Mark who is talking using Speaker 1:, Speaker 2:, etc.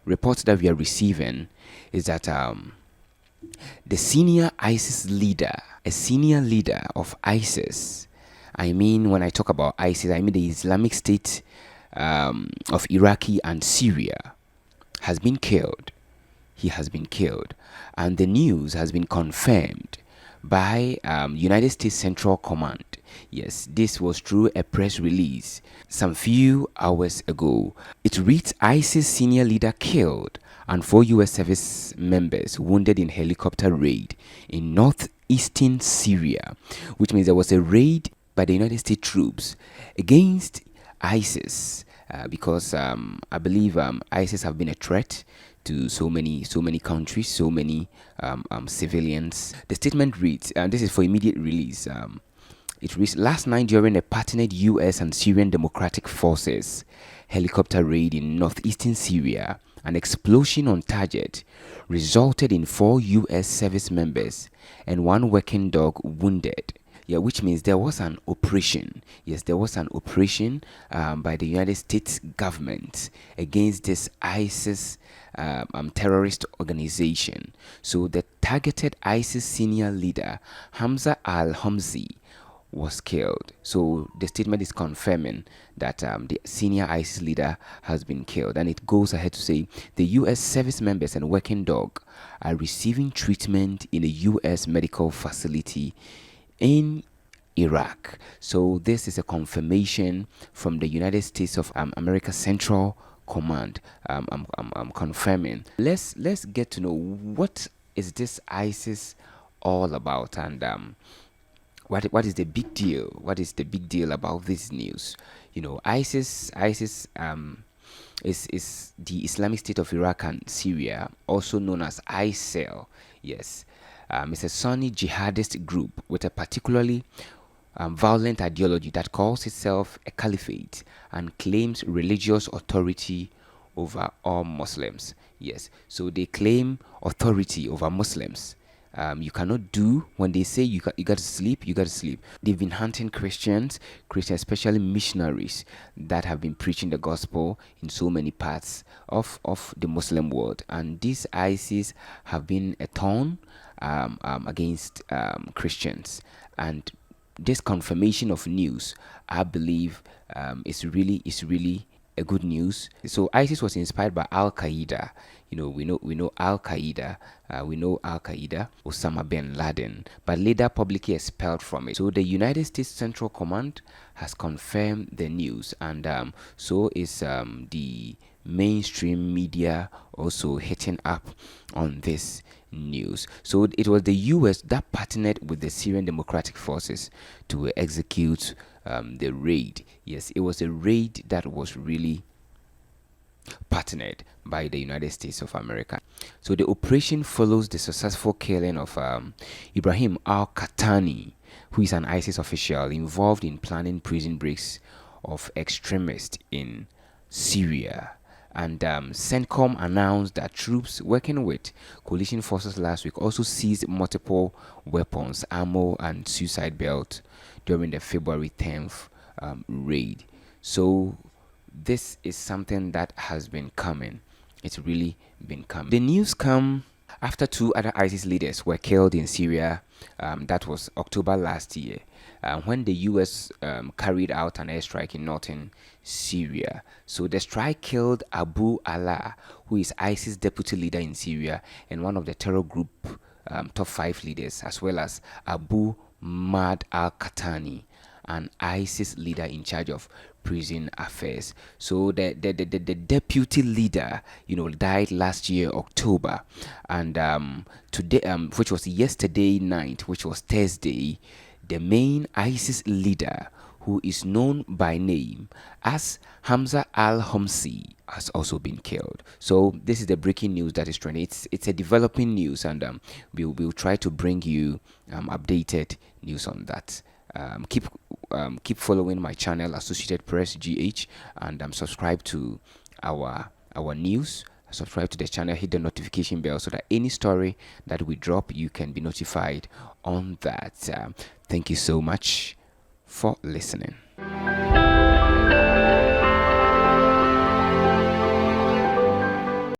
Speaker 1: reports that we are receiving is that the senior ISIS leader, a senior leader of ISIS, I mean, when I talk about ISIS, I mean the Islamic State of Iraqi and Syria, has been killed. He has been killed, and the news has been confirmed by United States Central Command. Yes, this was through a press release some few hours ago. It reads ISIS senior leader killed and 4 US service members wounded in helicopter raid in northeastern Syria, which means there was a raid by the United States troops against ISIS because I believe ISIS have been a threat to so many countries, so many civilians. The statement reads, and this is for immediate release. It reads, last night during a partnered US and Syrian Democratic Forces helicopter raid in northeastern Syria, an explosion on target resulted in 4 US service members and 1 working dog wounded. Yeah, which means there was an operation. Yes, there was an operation by the United States government against this ISIS terrorist organization. So the targeted ISIS senior leader, Hamza al-Homsi, was killed. So the statement is confirming that the senior ISIS leader has been killed. And it goes ahead to say the US service members and working dog are receiving treatment in a US medical facility in Iraq. So this is a confirmation from the United States of America Central Command. I'm confirming. Let's get to know what is this ISIS all about, and what is the big deal? What is the big deal about this news? You know, ISIS is the Islamic State of Iraq and Syria, also known as ISIL. Yes. It's a Sunni jihadist group with a particularly violent ideology that calls itself a caliphate and claims religious authority over all Muslims. Yes, so they claim authority over Muslims. You cannot do when they say you got to sleep. You got to sleep. They've been hunting Christians, especially missionaries that have been preaching the gospel in so many parts of the Muslim world. And these ISIS have been a thorn against Christians. And this confirmation of news, I believe, is really a good news. So ISIS was inspired by Al Qaeda. You know, we know Al Qaeda. We know Al Qaeda, Osama bin Laden, but later publicly expelled from it. So the United States Central Command has confirmed the news, and so is the mainstream media also hitting up on this news. So it was the US that partnered with the Syrian Democratic Forces to execute the raid. Yes, it was a raid that was really partnered by the United States of America. So the operation follows the successful killing of Ibrahim al-Qahtani, who is an ISIS official involved in planning prison breaks of extremists in Syria. And CENTCOM announced that troops working with coalition forces last week also seized multiple weapons, ammo, and suicide belts during the February 10th raid. So this is something that has been coming. It's really been coming. The news come after 2 other ISIS leaders were killed in Syria. That was October last year, when the US carried out an airstrike in northern Syria. So the strike killed Abu Allah, who is ISIS deputy leader in Syria and one of the terror group top 5 leaders, as well as Abu Mad al-Qahtani, an ISIS leader in charge of prison affairs. So the deputy leader, died last year October, and today, which was yesterday night, which was Thursday, the main ISIS leader, who is known by name as Hamza al-Homsi, has also been killed. So this is the breaking news that is trending. It's a developing news, and we'll try to bring you updated news on that. Keep following my channel, Associated Press GH, and subscribe to our news. Subscribe to the channel, hit the notification bell so that any story that we drop, you can be notified on that. Thank you so much for listening.